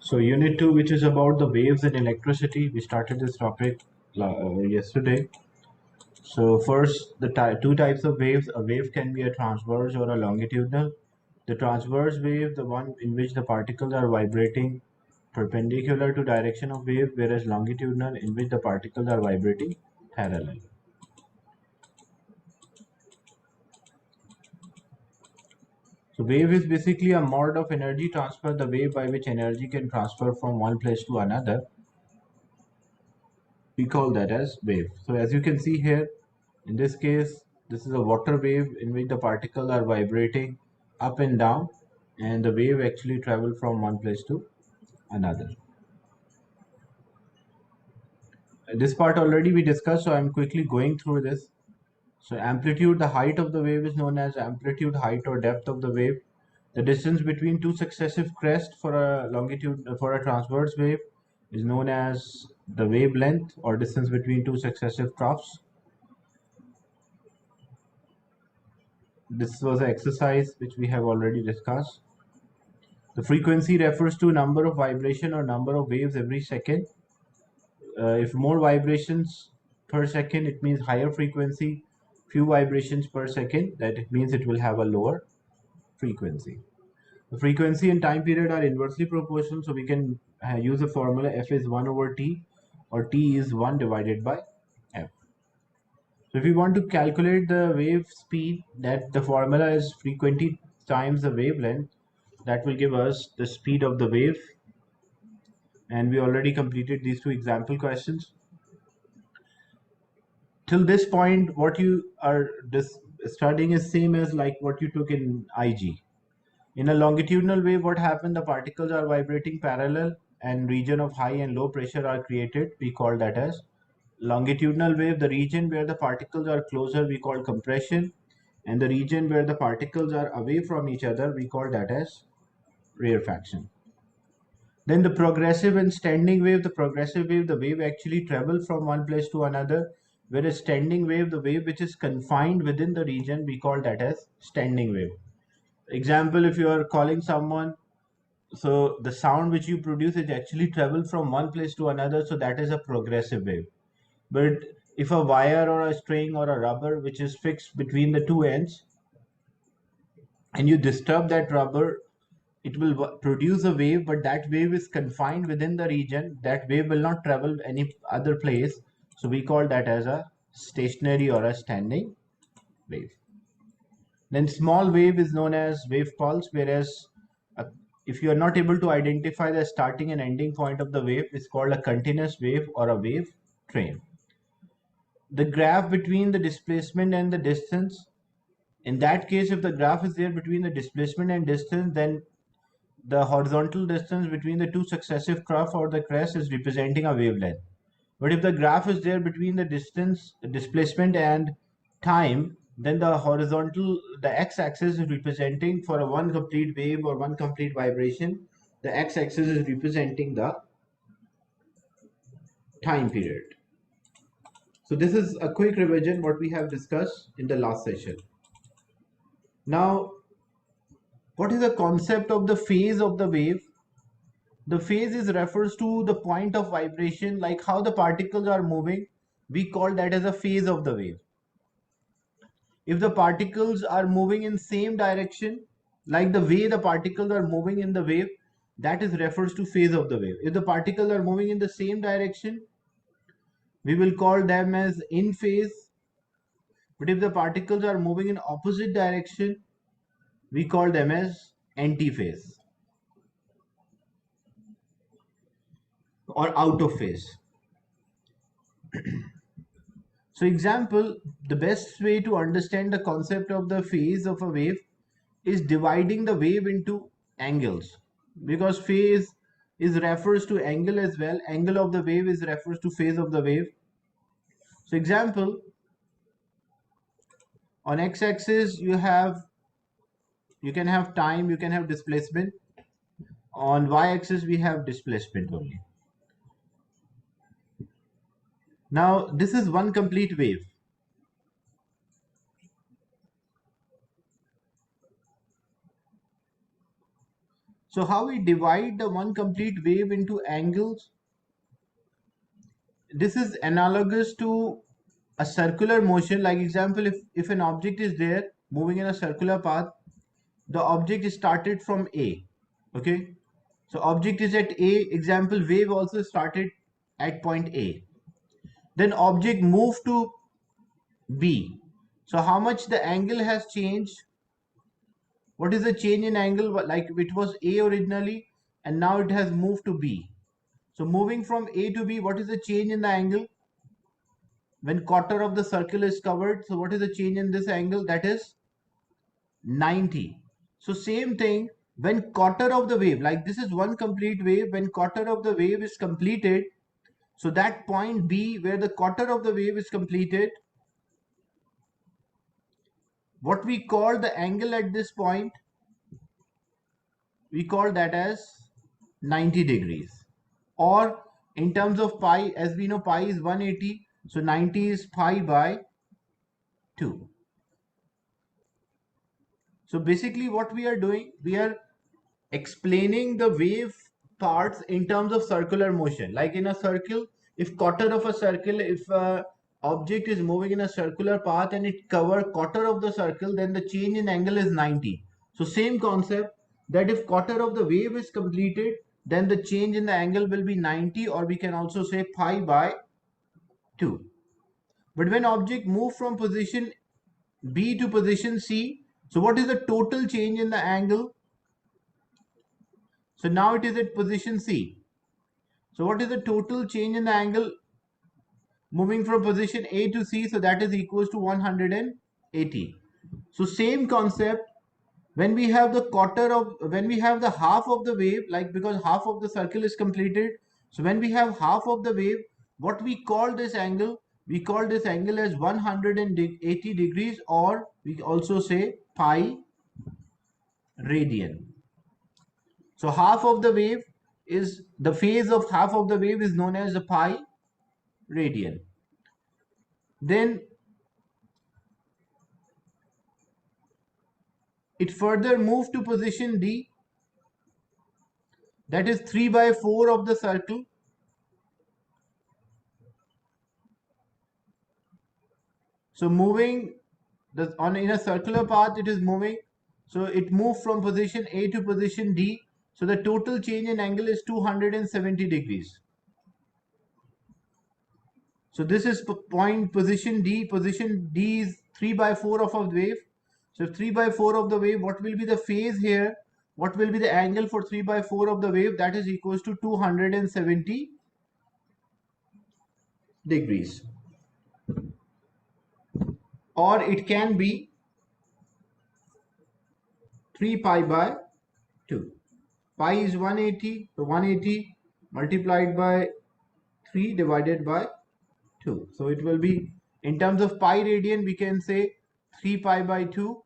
So unit 2, which is about the waves and electricity, we started this topic yesterday. So first, the two types of waves. A wave can be a transverse or a longitudinal. The transverse wave, the one in which the particles are vibrating perpendicular to direction of wave, whereas longitudinal in which the particles are vibrating parallel. So wave is basically a mode of energy transfer, the way by which energy can transfer from one place to another. We call that as wave. So as you can see here, in this case, this is a water wave in which the particles are vibrating up and down, and the wave actually travel from one place to another. This part already we discussed, so I'm quickly going through this. So amplitude, the height of the wave is known as amplitude, height or depth of the wave. The distance between two successive crests for a transverse wave is known as the wavelength, or distance between two successive troughs. This was an exercise which we have already discussed. The frequency refers to number of vibration or number of waves every second. If more vibrations per second, it means higher frequency. Few vibrations per second, that it means it will have a lower frequency. The frequency and time period are inversely proportional, so we can use the formula F is 1 over T, or T is 1 divided by F. So if we want to calculate the wave speed, that the formula is frequency times the wavelength. That will give us the speed of the wave. And we already completed these two example questions. Till this point, what you are studying is same as like what you took in IG. In a longitudinal wave, what happened? The particles are vibrating parallel and region of high and low pressure are created. We call that as longitudinal wave. The region where the particles are closer, we call compression. And the region where the particles are away from each other, we call that as rarefaction. Then the progressive and standing wave. The progressive wave, the wave actually travels from one place to another. Whereas standing wave, the wave which is confined within the region, we call that as standing wave. Example, if you are calling someone, so the sound which you produce is actually travel from one place to another, so that is a progressive wave. But if a wire or a string or a rubber which is fixed between the two ends, and you disturb that rubber, it will produce a wave, but that wave is confined within the region. That wave will not travel any other place, so we call that as a stationary or a standing wave. Then small wave is known as wave pulse, whereas if you are not able to identify the starting and ending point of the wave, it's called a continuous wave or a wave train. The graph between the displacement and the distance, in that case, if the graph is there between the displacement and distance, then the horizontal distance between the two successive trough or the crest is representing a wavelength. But if the graph is there between the distance, displacement and time, then the x-axis is representing for a one complete wave or one complete vibration. The x-axis is representing the time period. So this is a quick revision what we have discussed in the last session. Now, what is the concept of the phase of the wave? The phase is refers to the point of vibration, like how the particles are moving. We call that as a phase of the wave. If the particles are moving in same direction, like the way the particles are moving in the wave, that is refers to phase of the wave. If the particles are moving in the same direction, we will call them as in phase. But if the particles are moving in opposite direction, we call them as anti-phase or out of phase. So example, the best way to understand the concept of the phase of a wave is dividing the wave into angles, because phase is refers to angle as well. Angle of the wave is refers to phase of the wave. So example, on x-axis you can have time, you can have displacement. On y-axis we have displacement only. Now this is one complete wave. So how we divide the one complete wave into angles? This is analogous to a circular motion. Like example, if an object is there moving in a circular path, the object is started from A. Okay. So object is at A. Example, wave also started at point A. Then object moved to B. So how much the angle has changed? What is the change in angle? Like it was A originally and now it has moved to B. So moving from A to B, what is the change in the angle? When quarter of the circle is covered, so what is the change in this angle? That is 90. So same thing, when quarter of the wave, like this is one complete wave, when quarter of the wave is completed, so that point B where the quarter of the wave is completed, what we call the angle at this point, we call that as 90 degrees. Or in terms of pi, as we know pi is 180, so 90 is pi by 2. So basically what we are doing, we are explaining the wave parts in terms of circular motion. Like in a circle, if quarter of a circle, if a object is moving in a circular path and it cover quarter of the circle, then the change in angle is 90. So same concept, that if quarter of the wave is completed, then the change in the angle will be 90, or we can also say pi by 2. But when object move from position B to position C, so what is the total change in the angle? So now it is at position C. So what is the total change in the angle moving from position A to C? So that is equals to 180. So same concept, when we have the when we have the half of the wave, like because half of the circle is completed. So when we have half of the wave, what we call this angle? We call this angle as 180 degrees, or we also say pi radian. So half of the wave is, the phase of half of the wave is known as the pi radian. Then it further moved to position D, that is 3 by 4 of the circle. So moving in a circular path, it is moving. So it moved from position A to position D. So the total change in angle is 270 degrees. So this is point position D. Position D is 3 by 4 of a wave. So 3 by 4 of the wave, what will be the phase here? What will be the angle for 3 by 4 of the wave? That is equals to 270 degrees. Or it can be 3 pi by 2. Pi is 180. So 180 multiplied by 3 divided by 2. So it will be, in terms of pi radian, we can say 3 pi by 2,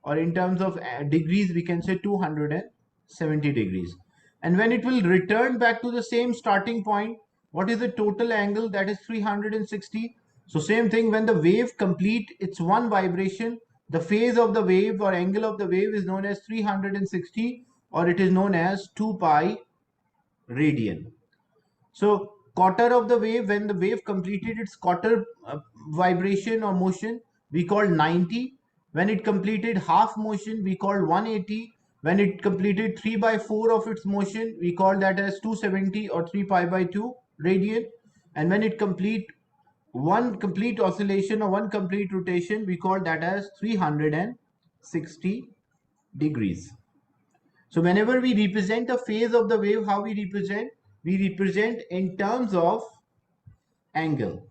or in terms of degrees, we can say 270 degrees. And when it will return back to the same starting point, what is the total angle? That is 360. So same thing, when the wave complete its one vibration, the phase of the wave or angle of the wave is known as 360, or it is known as 2 pi radian. So quarter of the wave, when the wave completed its quarter vibration or motion, we call 90. When it completed half motion, we call 180. When it completed 3 by 4 of its motion, we call that as 270 or 3 pi by 2 radian. And when it complete one complete oscillation or one complete rotation, we call that as 360 degrees. So whenever we represent a phase of the wave, how we represent? We represent in terms of angle.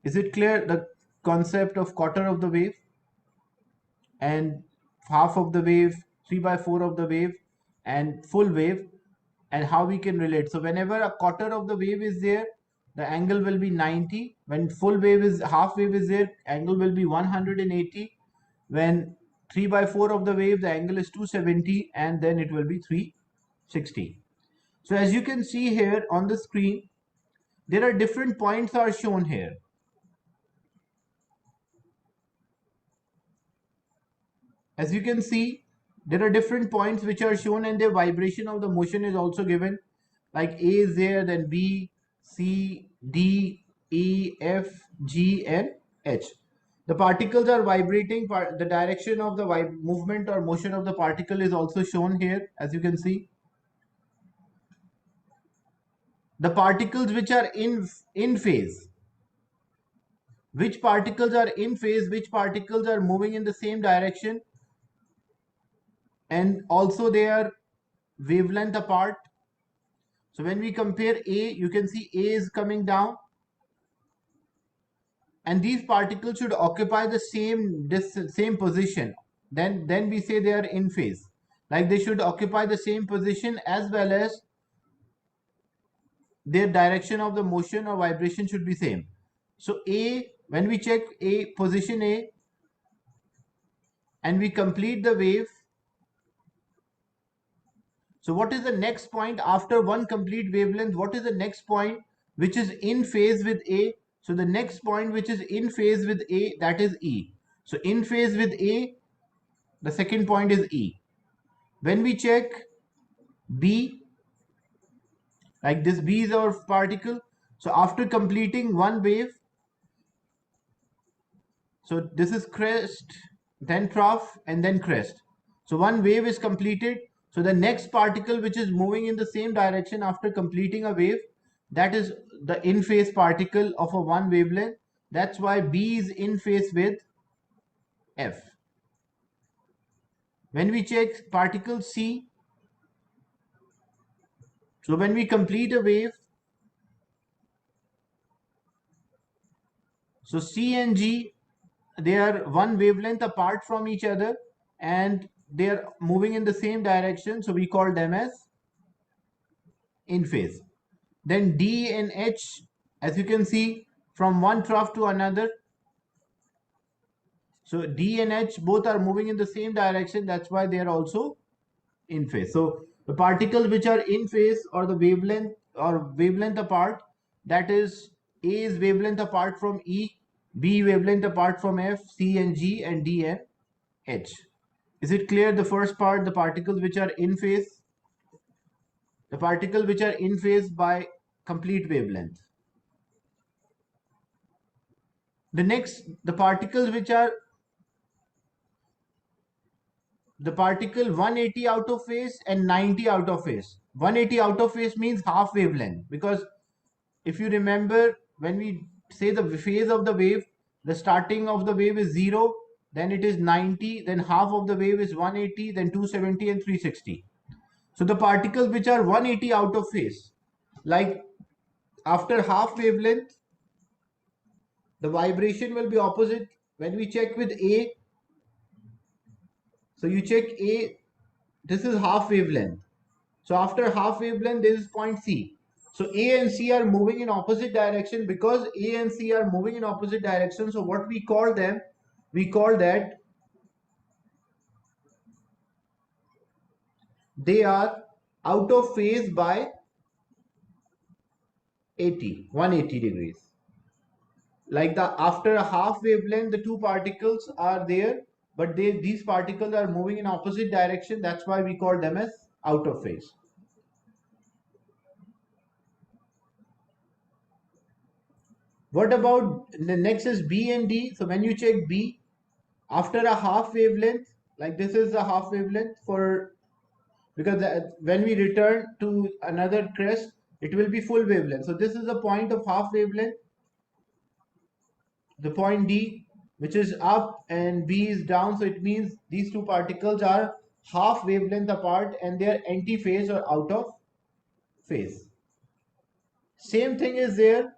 Is it clear, the concept of quarter of the wave and half of the wave, 3 by 4 of the wave and full wave, and how we can relate? So whenever a quarter of the wave is there, the angle will be 90. When full wave is, half wave is there, angle will be 180. When 3 by 4 of the wave, the angle is 270, and then it will be 360. So as you can see here on the screen, there are different points are shown here. As you can see, There are different points which are shown, and their vibration of the motion is also given. Like A is there, then B, C, D, E, F, G, and H. The particles are vibrating. The direction of the movement or motion of the particle is also shown here, as you can see. The particles which are in phase. Which particles are in phase? Which particles are moving in the same direction? And also they are wavelength apart. So when we compare A, you can see A is coming down, and these particles should occupy the same position. Then we say they are in phase. Like they should occupy the same position, as well as their direction of the motion or vibration should be same. So A, when we check A, position A, and we complete the wave. So what is the next point after one complete wavelength? What is the next point which is in phase with A? So the next point which is in phase with A, that is E. So in phase with A, the second point is E. When we check B, like this B is our particle. So after completing one wave, so this is crest, then trough, and then crest. So one wave is completed. So the next particle which is moving in the same direction after completing a wave, that is the in phase particle of a one wavelength. That's why B is in phase with F. When we check particle C, so when we complete a wave, so C and G, they are one wavelength apart from each other, and they are moving in the same direction. So we call them as in phase. Then D and H, as you can see, from one trough to another. So D and H both are moving in the same direction. That's why they are also in phase. So the particles which are in phase, or the wavelength apart, that is A is wavelength apart from E, B wavelength apart from F, C and G, and D and H. Is it clear? The first part, the particles which are in phase, the particle which are in phase by complete wavelength. The next, the particles which are the particle 180 out of phase and 90 out of phase. 180 out of phase means half wavelength, because if you remember, when we say the phase of the wave, the starting of the wave is 0, then it is 90, then half of the wave is 180, then 270 and 360. So the particles which are 180 out of phase, like after half wavelength, the vibration will be opposite. When we check with A, so you check A, this is half wavelength. So after half wavelength, there is point C. So A and C are moving in opposite direction. Because A and C are moving in opposite direction, so what we call them? We call that they are out of phase by 180 degrees. Like after a half wavelength, the two particles are there, but these particles are moving in opposite direction. That's why we call them as out of phase. What about the next is B and D? So when you check B, after a half wavelength, like this is a half wavelength for, because when we return to another crest, it will be full wavelength. So this is a point of half wavelength, the point D, which is up, and B is down. So it means these two particles are half wavelength apart, and they are anti-phase or out of phase. Same thing is there,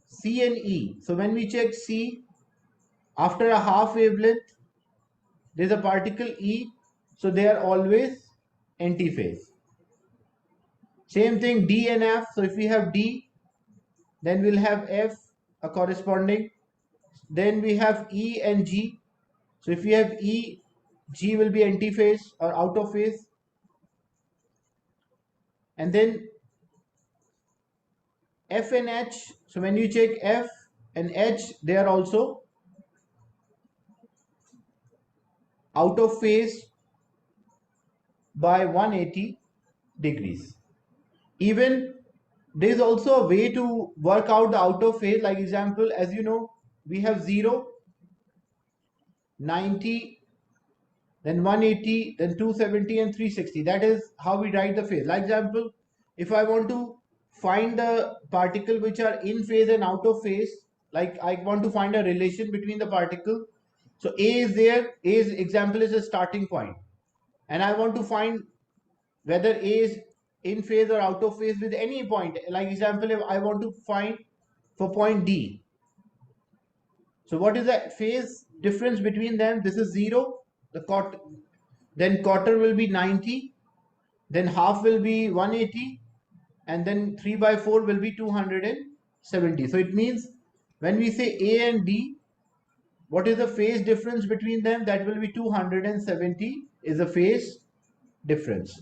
C and E. So when we check C, after a half wavelength, there is a particle E, so they are always anti-phase. Same thing D and F. So if we have D, then we'll have F a corresponding. Then we have E and G. So if we have E, G will be anti-phase or out of phase. And then F and H. So when you check F and H, they are also out of phase by 180 degrees. Even there is also a way to work out the out of phase. Like example, as you know, we have 0, 90, then 180, then 270 and 360. That is how we write the phase. Like example, if I want to find the particle which are in phase and out of phase, like I want to find a relation between the particle. So A is there, A's example is a starting point. And I want to find whether A is in phase or out of phase with any point. Like example, if I want to find for point D. So what is the phase difference between them? This is 0. Then quarter will be 90. Then half will be 180. And then 3 by 4 will be 270. So it means when we say A and D, what is the phase difference between them? That will be 270 is a phase difference.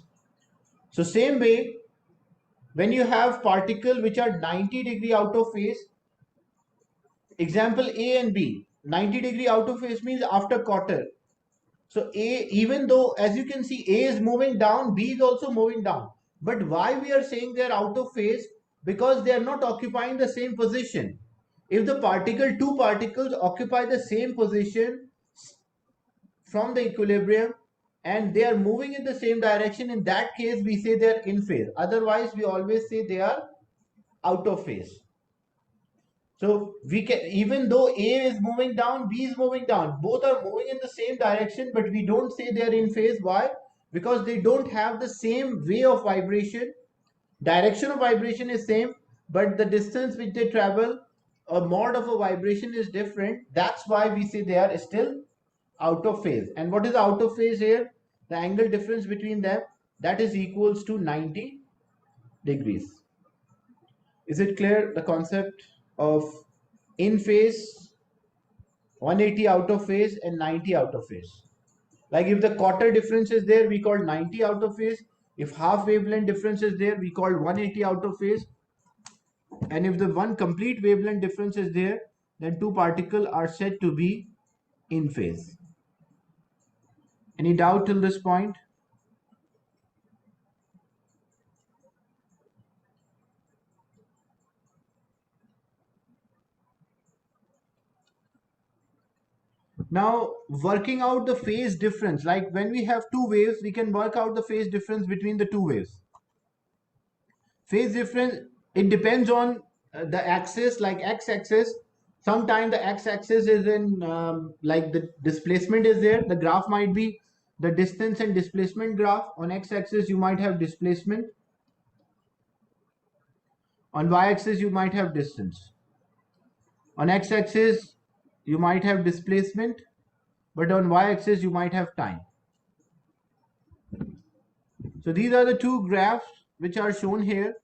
So same way, when you have particle which are 90-degree out of phase, example A and B, 90-degree out of phase means after quarter. So A, even though as you can see A is moving down, B is also moving down. But why we are saying they are out of phase? Because they are not occupying the same position. If the two particles occupy the same position from the equilibrium and they are moving in the same direction, in that case we say they are in phase. Otherwise we always say they are out of phase. So we can, even though A is moving down, B is moving down, both are moving in the same direction, but we don't say they are in phase. Why? Because they don't have the same way of vibration. Direction of vibration is same, but the distance which they travel, a mode of a vibration is different. That's why we say they are still out of phase. And what is out of phase here? The angle difference between them, that is equals to 90 degrees. Is it clear, the concept of in phase, 180 out of phase and 90 out of phase? Like if the quarter difference is there, we call 90 out of phase. If half wavelength difference is there, we call 180 out of phase. And if the one complete wavelength difference is there, then two particles are said to be in phase. Any doubt till this point? Now, working out the phase difference, like when we have two waves, we can work out the phase difference between the two waves. Phase difference, it depends on the axis, like x-axis. Sometimes the x-axis is in, like the displacement is there. The graph might be the distance and displacement graph. On x-axis, you might have displacement. On y-axis, you might have distance. On x-axis, you might have displacement, but on y-axis, you might have time. So these are the two graphs which are shown here.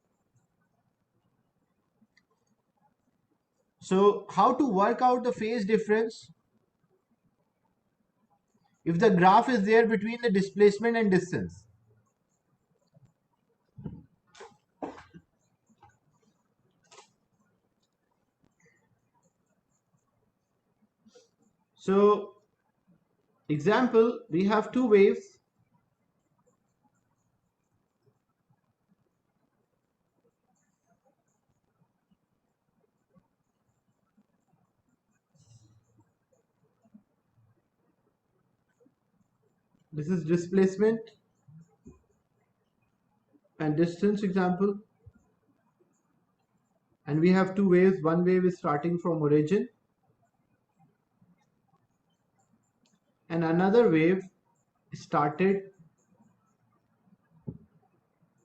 So how to work out the phase difference? If the graph is there between the displacement and distance. So example, we have two waves. This is displacement and distance example. And we have two waves. One wave is starting from origin and another wave started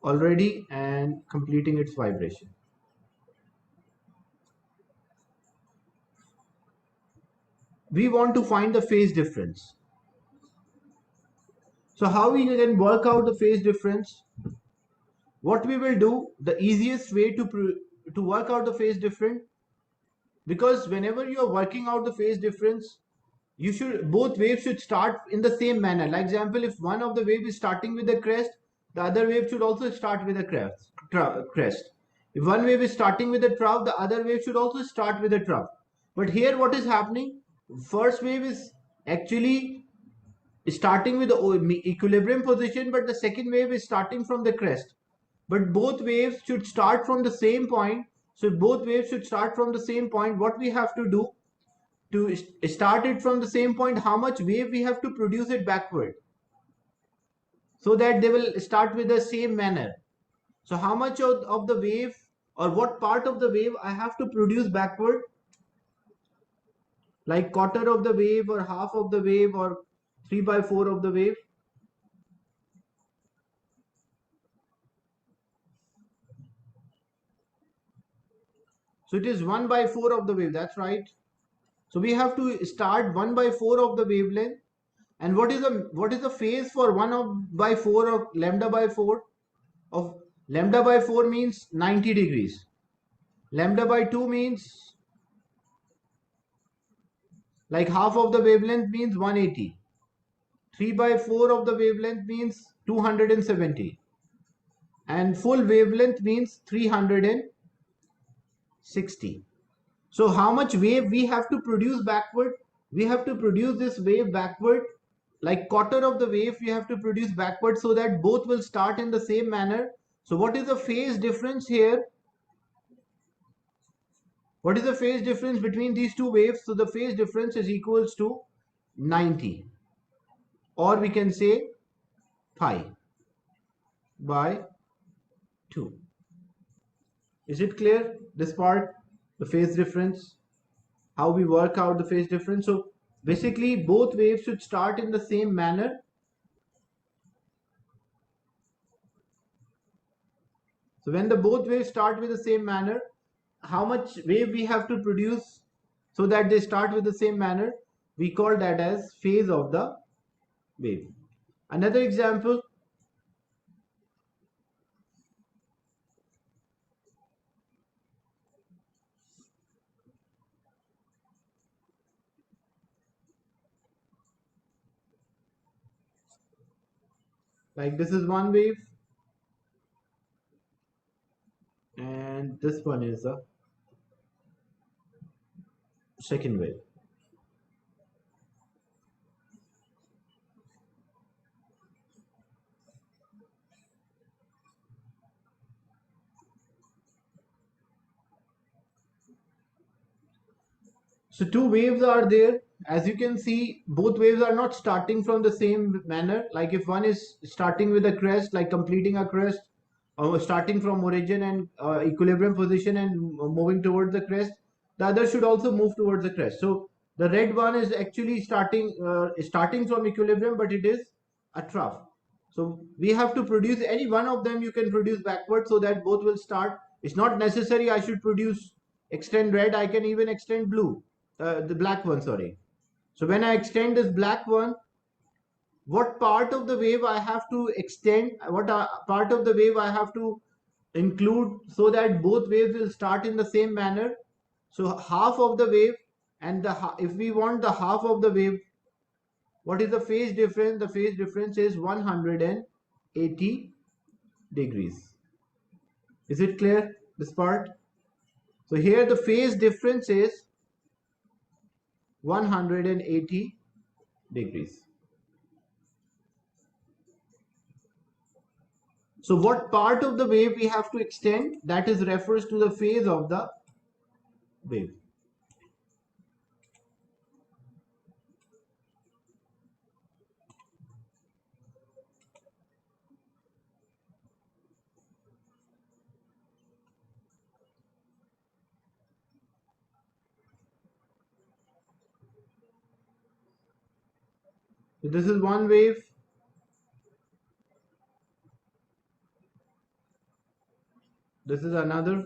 already and completing its vibration. We want to find the phase difference. So how we can work out the phase difference? What we will do, the easiest way to work out the phase difference, because whenever you are working out the phase difference, you should, both waves should start in the same manner. Like example, if one of the wave is starting with a crest, the other wave should also start with a crest. If one wave is starting with a trough, the other wave should also start with a trough. But here what is happening? First wave is actually starting with the equilibrium position, but the second wave is starting from the crest. But both waves should start from the same point. So if both waves should start from the same point, what we have to do to start it from the same point, how much wave we have to produce it backward, so that they will start with the same manner. So how much of the wave, or what part of the wave I have to produce backward, like quarter of the wave or half of the wave or 3 by 4 of the wave. So it is 1 by 4 of the wave, that's right. So we have to start 1 by 4 of the wavelength. And what is the phase for 1 by 4 of lambda by 4 of lambda by 4 means 90 degrees. Lambda by 2 means like half of the wavelength means 180. 3 by 4 of the wavelength means 270. And full wavelength means 360. So how much wave we have to produce backward? We have to produce this wave backward, like quarter of the wave we have to produce backward, so that both will start in the same manner. So what is the phase difference here? What is the phase difference between these two waves? So the phase difference is equals to 90, or we can say pi by 2. Is it clear, this part, the phase difference, how we work out the phase difference? So basically both waves should start in the same manner. So when the both waves start with the same manner, how much wave we have to produce so that they start with the same manner, we call that as phase of the wave. Another example, like this is one wave and this one is the second wave. So two waves are there. As you can see, both waves are not starting from the same manner. Like if one is starting with a crest, like completing a crest, or starting from origin and equilibrium position and moving towards the crest, the other should also move towards the crest. So the red one is actually starting from equilibrium, but it is a trough. So we have to produce any one of them you can produce backward, so that both will start. It's not necessary I should produce extend red, I can even extend blue, the black one, sorry. So when I extend this black one, what part of the wave I have to extend, what part of the wave I have to include, so that both waves will start in the same manner. So half of the wave, and if we want the half of the wave, what is the phase difference? The phase difference is 180 degrees. Is it clear, this part? So here the phase difference is 180 degrees. So what part of the wave we have to extend, that is refers to the phase of the wave. So this is one wave. This is another.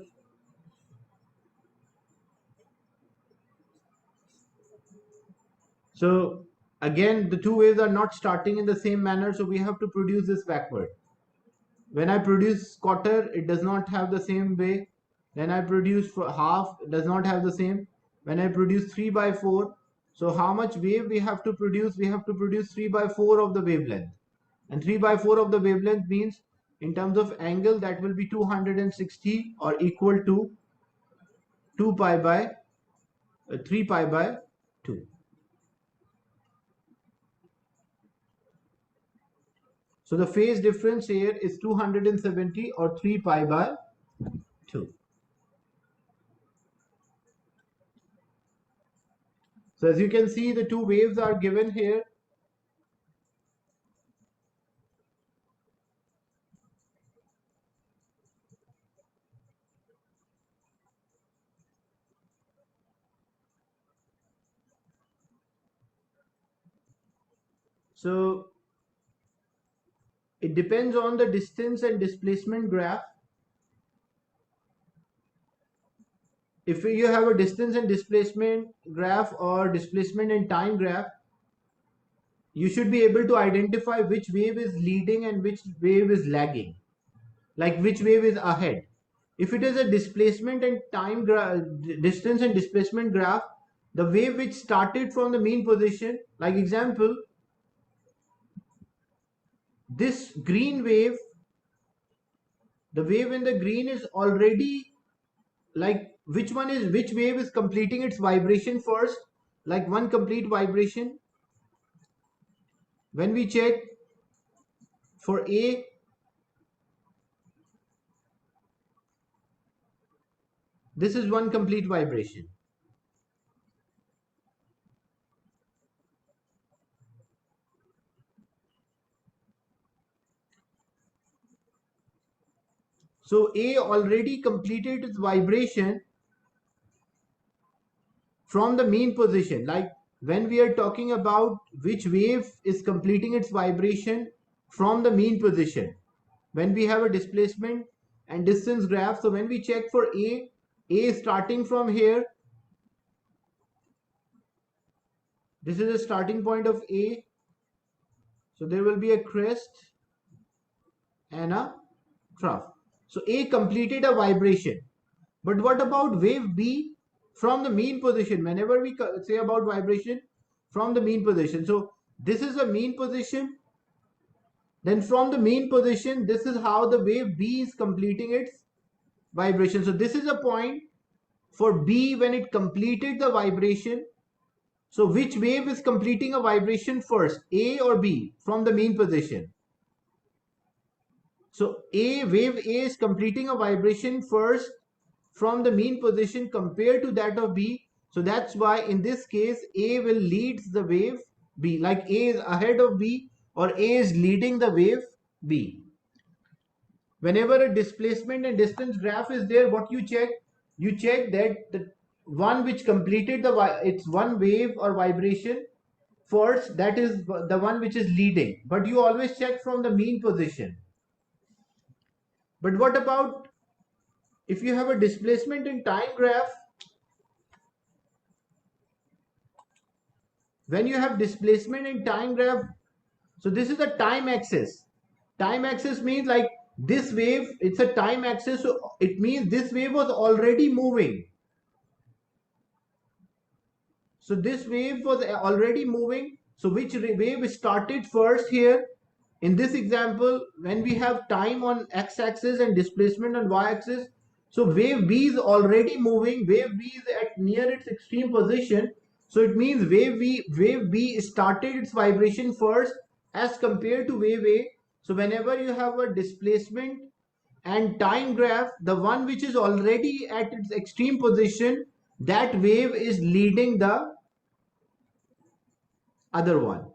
So again, the two waves are not starting in the same manner, so we have to produce this backward. When I produce quarter, it does not have the same way. Then I produce for half, it does not have the same. When I produce 3 by 4, so how much wave we have to produce? We have to produce 3 by 4 of the wavelength. And 3 by 4 of the wavelength means, in terms of angle, that will be 260, or equal to 2 pi by 3 pi by 2. So the phase difference here is 270 or 3 pi by 2. So as you can see, the two waves are given here. So it depends on the distance and displacement graph. If you have a distance and displacement graph or displacement and time graph, you should be able to identify which wave is leading and which wave is lagging, like which wave is ahead. If it is a displacement and time distance and displacement graph, the wave which started from the mean position, like example, this green wave, the wave in the green is already, like which wave is completing its vibration first, like one complete vibration. When we check for A, this is one complete vibration. So A already completed its vibration from the mean position. Like when we are talking about which wave is completing its vibration from the mean position, when we have a displacement and distance graph, so when we check for A is starting from here. This is a starting point of A. So there will be a crest and a trough. So A completed a vibration. But what about wave B from the mean position? Whenever we say about vibration from the mean position. So this is a mean position. Then from the mean position, this is how the wave B is completing its vibration. So this is a point for B when it completed the vibration. So which wave is completing a vibration first, A or B from the mean position? So wave A is completing a vibration first from the mean position compared to that of B. So that's why in this case A will lead the wave B, like A is ahead of B or A is leading the wave B. Whenever a displacement and distance graph is there, what you check? You check that the one which completed its one wave or vibration first, that is the one which is leading. But you always check from the mean position. But what about if you have a displacement in time graph? When you have displacement in time graph, so this is the time axis. Time axis means like this wave, it's a time axis, so it means this wave was already moving. So this wave was already moving. So which wave started first here? In this example, when we have time on x-axis and displacement on y-axis, so wave B is already moving. Wave B is at near its extreme position. So it means wave B started its vibration first as compared to wave A. So whenever you have a displacement and time graph, the one which is already at its extreme position, that wave is leading the other one.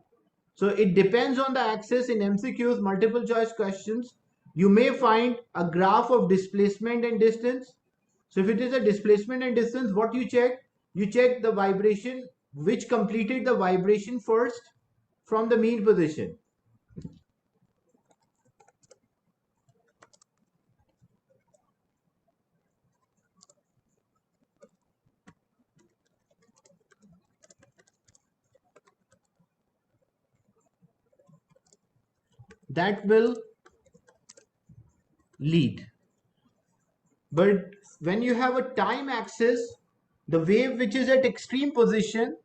So it depends on the axis. In MCQs, multiple choice questions, you may find a graph of displacement and distance. So if it is a displacement and distance, what you check? You check the vibration which completed the vibration first from the mean position. That will lead. But when you have a time axis, the wave which is at extreme position,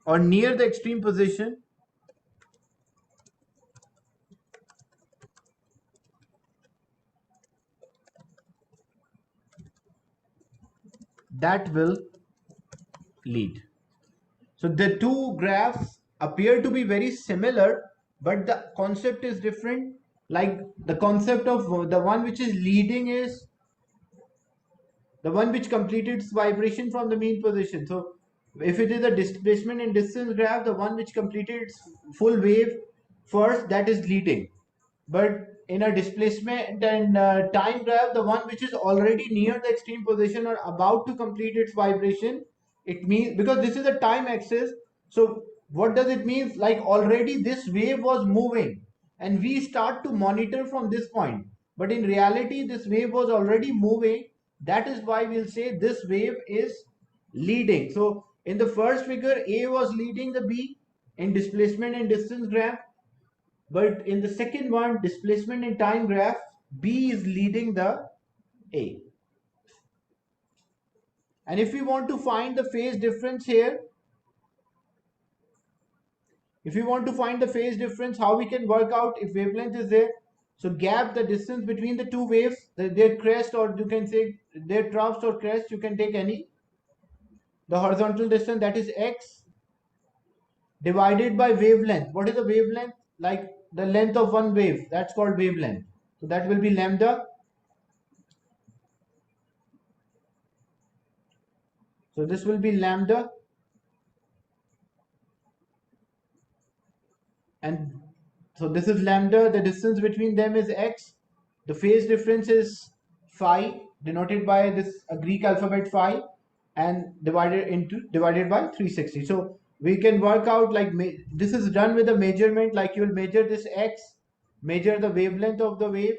or near the extreme position, that will lead. So the two graphs appear to be very similar, but the concept is different. Like the concept of the one which is leading is the one which completed its vibration from the mean position. So if it is a displacement and distance graph, the one which completed its full wave first, that is leading. But in a displacement and time graph, the one which is already near the extreme position or about to complete its vibration, it means, because this is a time axis, so what does it mean? Like already this wave was moving and we start to monitor from this point, but in reality this wave was already moving. That is why we'll say this wave is leading. So in the first figure, A was leading the B in displacement and distance graph, but in the second one, displacement in time graph, B is leading the A. And if we want to find the phase difference here, if we want to find the phase difference, how we can work out if wavelength is there? So gap, the distance between the two waves, their crest, or you can say their troughs or crest, you can take any. The horizontal distance, that is x, divided by wavelength. What is the wavelength? Like the length of one wave, that's called wavelength. So that will be lambda. So this will be lambda, and so this is lambda, the distance between them is x, the phase difference is phi, denoted by this Greek alphabet phi, and divided by 360. So we can work out, like, this is done with a measurement, like you will measure this x, measure the wavelength of the wave,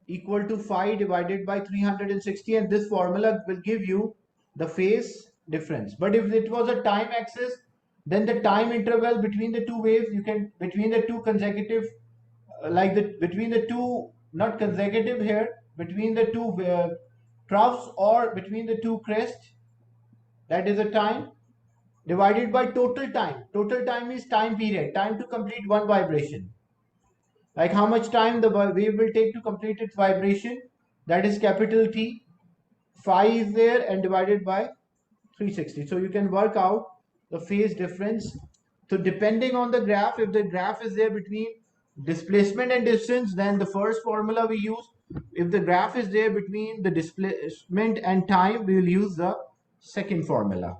equal to phi divided by 360, and this formula will give you the phase difference. But if it was a time axis, then the time interval between the two waves, you can, between the two consecutive, like the between the two, not consecutive here, between the two troughs or between the two crests, that is a time, divided by total time. Total time is time period, time to complete one vibration, like how much time the wave will take to complete its vibration, that is capital T. Phi is there and divided by 360. So you can work out the phase difference. So depending on the graph, if the graph is there between displacement and distance, then the first formula we use. If the graph is there between the displacement and time, we will use the second formula.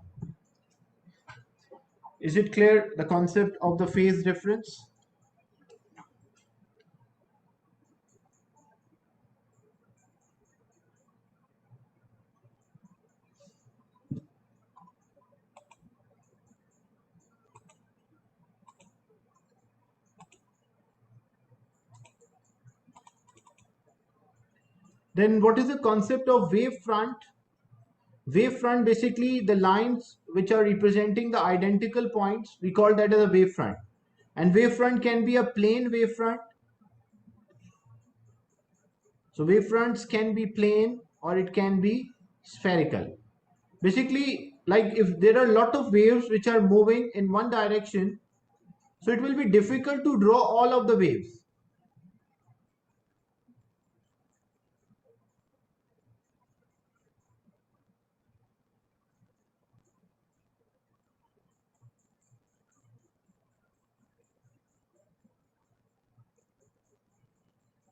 Is it clear, the concept of the phase difference? Then what is the concept of wavefront? Wavefront, basically the lines which are representing the identical points, we call that as a wavefront. And wavefront can be a plane wavefront. So wavefronts can be plane or it can be spherical. Basically, like if there are a lot of waves which are moving in one direction, so it will be difficult to draw all of the waves.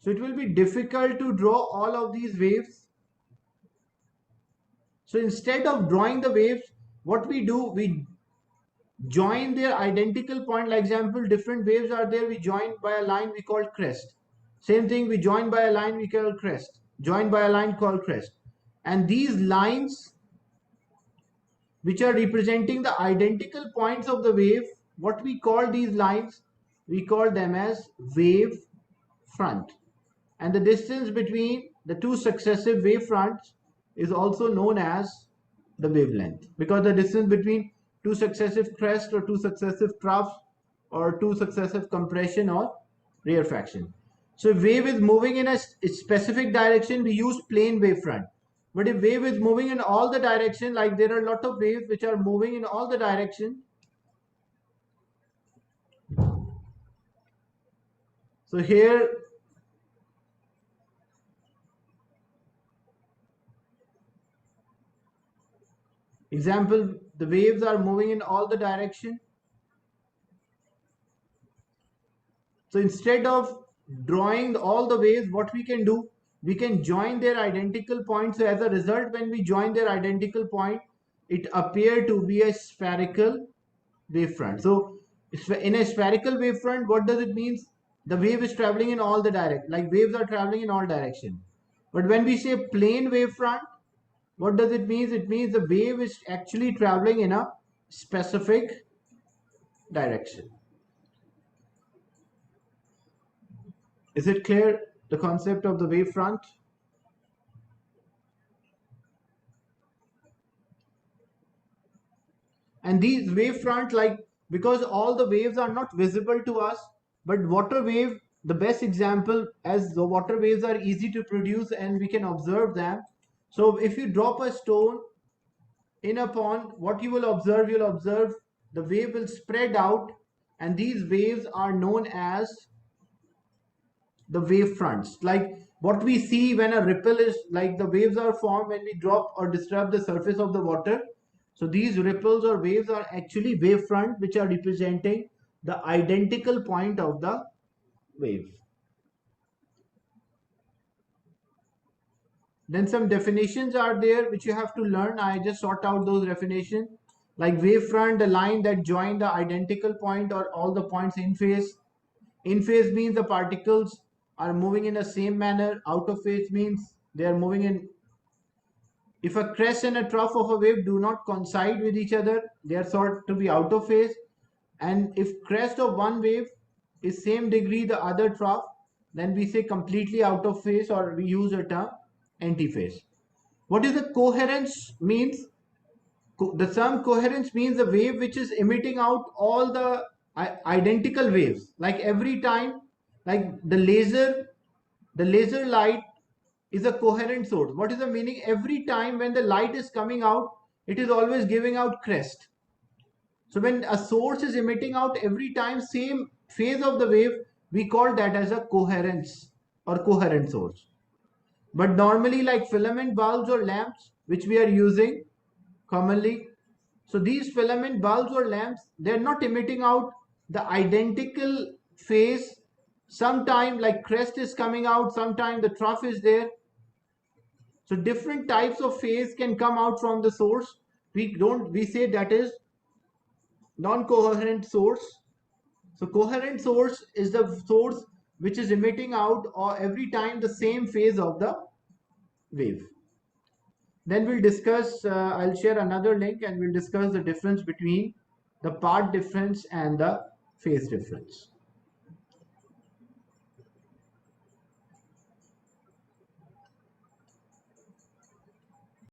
So it will be difficult to draw all of these waves. So instead of drawing the waves, what we do, we join their identical point. Like example, different waves are there, we join by a line we call crest. Same thing, we join by a line we call crest, joined by a line called crest. And these lines which are representing the identical points of the wave, what we call these lines, we call them as wave front. And the distance between the two successive wave fronts is also known as the wavelength, because the distance between two successive crests or two successive troughs or two successive compression or rarefaction. So if wave is moving in a specific direction, we use plane wavefront. But if wave is moving in all the direction, like there are a lot of waves which are moving in all the direction. So here, Example, the waves are moving in all the direction. So instead of drawing all the waves, what we can do, we can join their identical points. So as a result, when we join their identical point, it appear to be a spherical wavefront. So in a spherical wavefront, what does it mean? The wave is traveling in all the direct, like waves are traveling in all direction. But when we say plane wavefront, what does it mean? It means the wave is actually traveling in a specific direction. Is it clear, the concept of the wavefront? And these wavefront, like, because all the waves are not visible to us, but water wave, the best example, as the water waves are easy to produce and we can observe them. So if you drop a stone in a pond, what you will observe, you'll observe the wave will spread out, and these waves are known as the wave fronts. Like what we see when a ripple is, like the waves are formed when we drop or disturb the surface of the water. So these ripples or waves are actually wave front, which are representing the identical point of the wave. Then some definitions are there which you have to learn. I just sort out those definitions. Like wavefront, the line that join the identical point or all the points in phase. In phase means the particles are moving in the same manner. Out of phase means they are moving in. If a crest and a trough of a wave do not coincide with each other, they are thought to be out of phase. And if crest of one wave is same degree the other trough, then we say completely out of phase, or we use a term antiphase. What is the coherence means? The term coherence means the wave which is emitting out all the identical waves. Like every time, like the laser light is a coherent source. What is the meaning? Every time when the light is coming out, it is always giving out crest. So when a source is emitting out every time same phase of the wave, we call that as a coherence or coherent source. But normally, like filament bulbs or lamps, which we are using commonly, so these filament bulbs or lamps, they're not emitting out the identical phase. Sometime like crest is coming out, sometime the trough is there. So different types of phase can come out from the source. We say that is non-coherent source. So coherent source is the source which is emitting out or every time the same phase of the wave. Then we'll discuss, I'll share another link and we'll discuss the difference between the path difference and the phase difference.